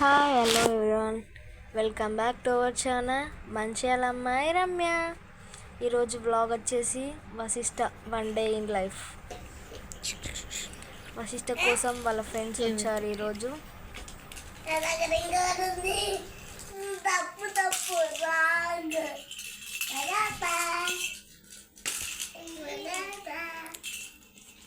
Hi hello everyone, welcome back to our channel Mancherial అమ్మాయి రమ్య. ఈరోజు blog వచ్చేసి Vashishta one day in life. Vashishta కోసం వాళ్ళ ఫ్రెండ్స్ వచ్చారు ఈరోజు.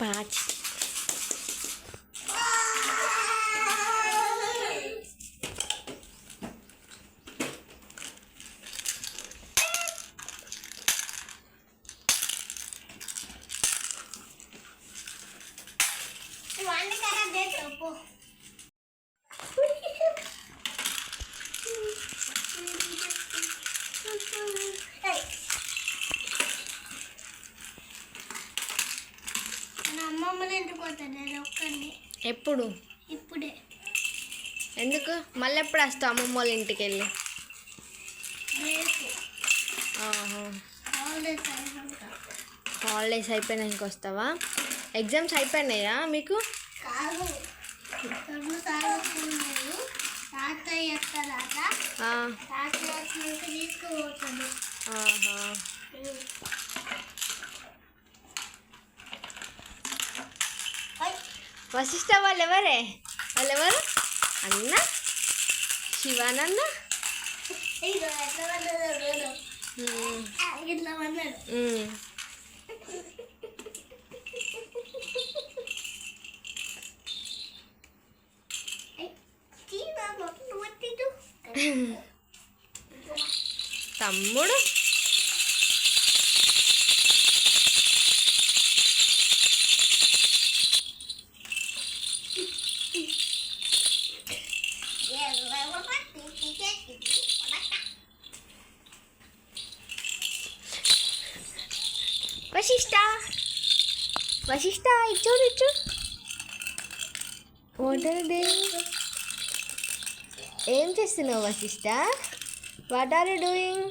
పాచ్ ఎప్పుడు? ఇప్పుడే. ఎందుకు? మళ్ళీ ఎప్పుడు వస్తావు అమ్మమ్మ వాళ్ళ ఇంటికి వెళ్ళి? హాలిడేస్ అయిపోయినాక వస్తావా? ఎగ్జామ్స్ అయిపోయినాయా మీకు? వశిష్ట వాళ్ళెవరు? అన్న శివానన్న. తమ్ముడు వశిష్ట ఇచ్చు. What are doing? ఏం చేస్తున్నావు Vashishta? What are you doing?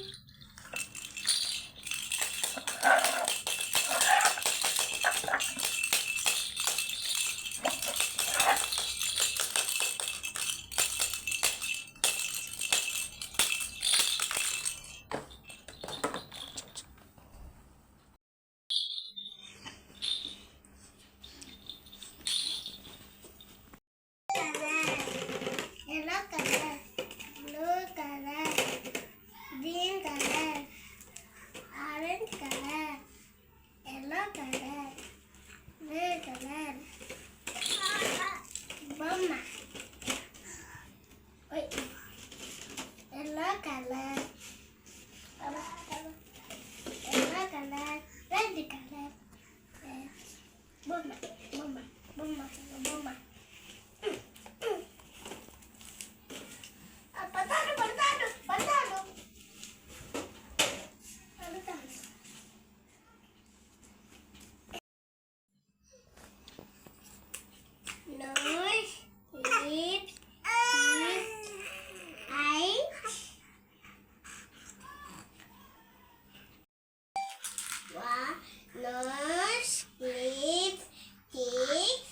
Nose, lips, teeth,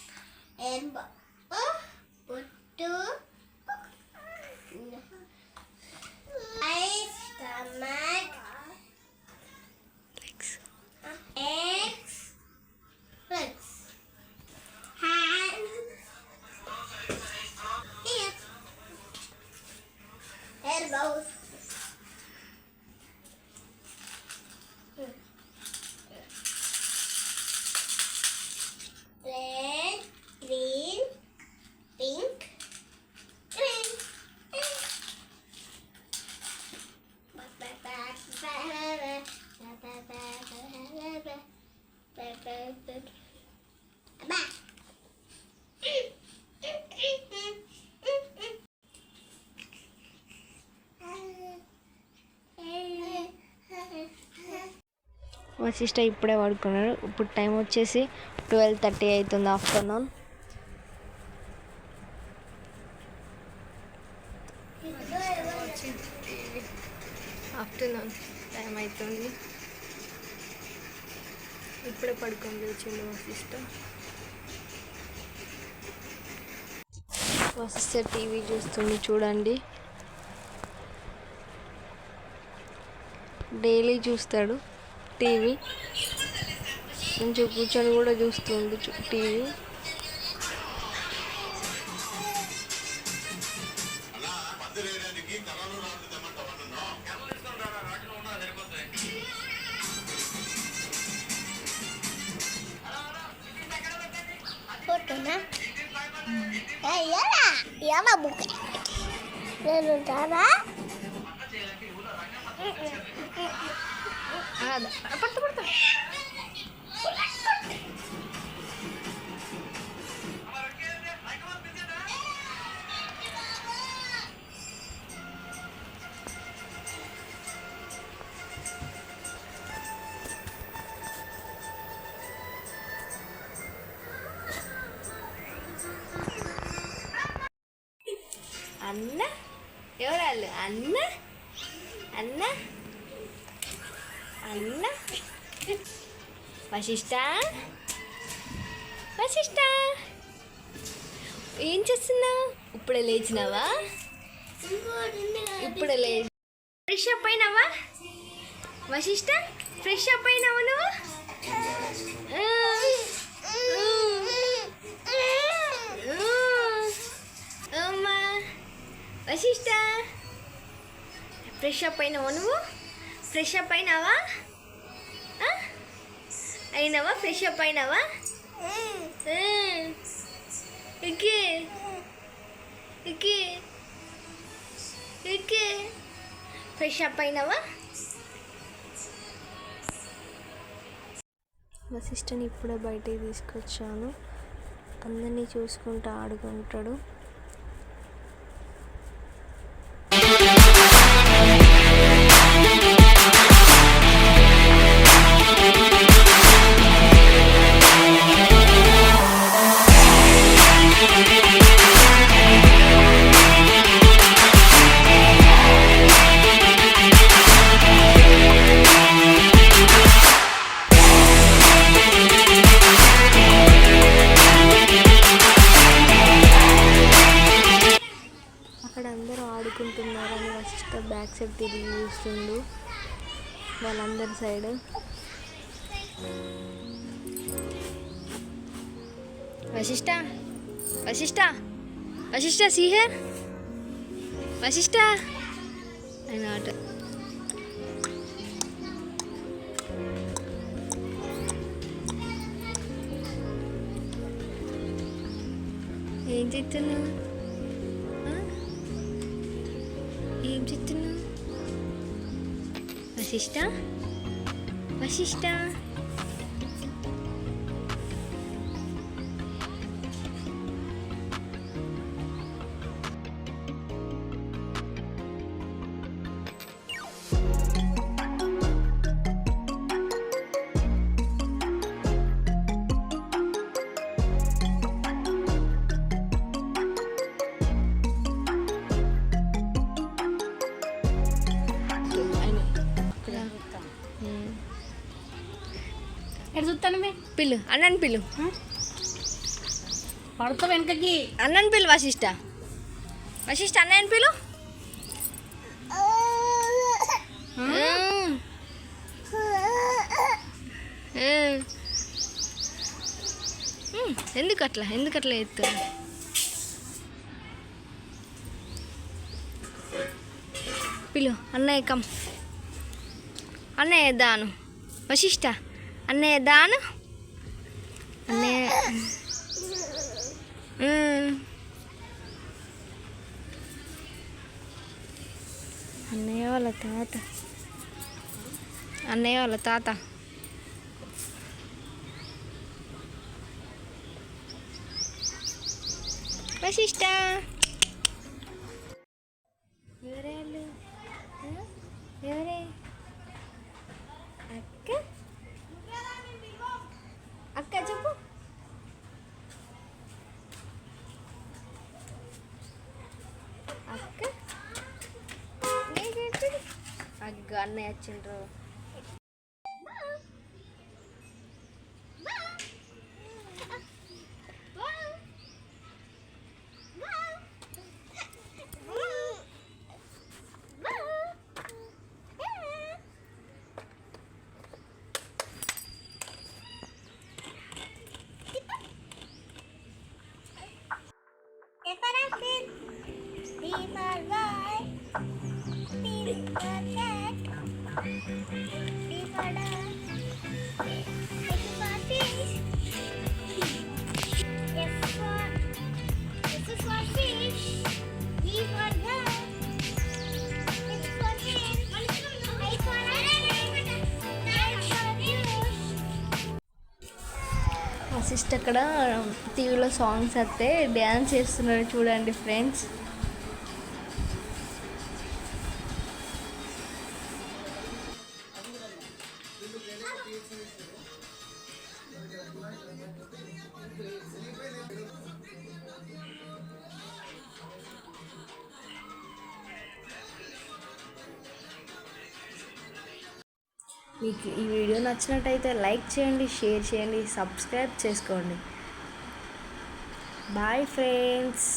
elbow, puttu, eyes, stomach, legs, legs, hands, ears, elbows. Red, green, pink, green. Vashishta ఇప్పుడే పడుకున్నాడు. ఇప్పుడు టైం వచ్చేసి 12:30 అవుతుంది ఆఫ్టర్నూన్. టైం అవుతుంది. ఇప్పుడే పడుకొని లేచిండు వశిష్ట. వశిష్ఠ టీవీ చూస్తుంది చూడండి. డైలీ చూస్తాడు టీవీ. కొంచెం కూర్చొని కూడా చూస్తుంది TV. Yana buka. Lalu cara. Ada. Apa tuh? అన్న ఎవరాళ్ళు? అన్న అన్న అన్న వశిష్ఠ వశిష్ఠ ఏం చేస్తున్నావు? ఇప్పుడే లేచినావా? ఇప్పుడే ఫ్రెష్ అప్ అయినావా వశిష్ఠ? ఫ్రెష్ అప్ అయినావా నువ్వు? అమ్మా వశిష్ఠ ఫ్రెష్ అప్ అయినావా నువ్వు? ఫ్రెష్ అప్ అయినావా? అయినావా? ఫ్రెష్ అప్ అయినావా? ఎక్కి ఎక్కి ఎక్కి ఫ్రెష్ అప్ అయినావా? వశిష్ఠని ఇప్పుడే బయటికి తీసుకొచ్చాను. అందరినీ చూసుకుంటూ ఆడుకుంటాడు. అక్కడ అందరూ ఆడుకుంటున్నారని వశిష్ఠ బ్యాక్ సైడ్ తిరిగి చూస్తుండు వాళ్ళందరి సైడ్. వశిష్ఠ వశిష్ఠ వశిష్ఠ సీహర్ వశిష్ఠ ఆయన ఆట. ఏం చెప్తున్నావు? ఏం చెప్తున్నావు వశిష్ఠ? వశిష్ఠ పిల్లు అన్నని పిల్లు పడతా వెనకకి. అన్నని పిల్లు వశిష్ఠ. వశిష్ఠ అన్నయ్యని పిల్లు. ఎందుకట్లా ఎత్తాడు? పిల్లు అన్నయ్య కమ్. అన్నయ్య దాను వశిష్ఠ. అన్నయ్య దాను. అన్నయ్య అన్నయ్య వాళ్ళ తాత. అన్నయ్య వాళ్ళ తాత. వశిష్ఠ ఎవరే వాళ్ళు? ఎవరే? అక్క అక్క చెప్పు. అక్క అగ్గ అన్నయ్య వచ్చిండ్రు. for boy. D for cat. D for dog. F for fish. F for fish. G for girl. H for hen. I for elephant. I for juice. మా సిస్టర్ అక్కడ టీవీలో సాంగ్స్ వస్తే డ్యాన్స్ చేస్తున్నారు చూడండి ఫ్రెండ్స్. మీకు ఈ వీడియో నచ్చినట్టయితే like చేయండి, షేర్ చేయండి, సబ్స్క్రైబ్ చేసుకోండి. Bye friends.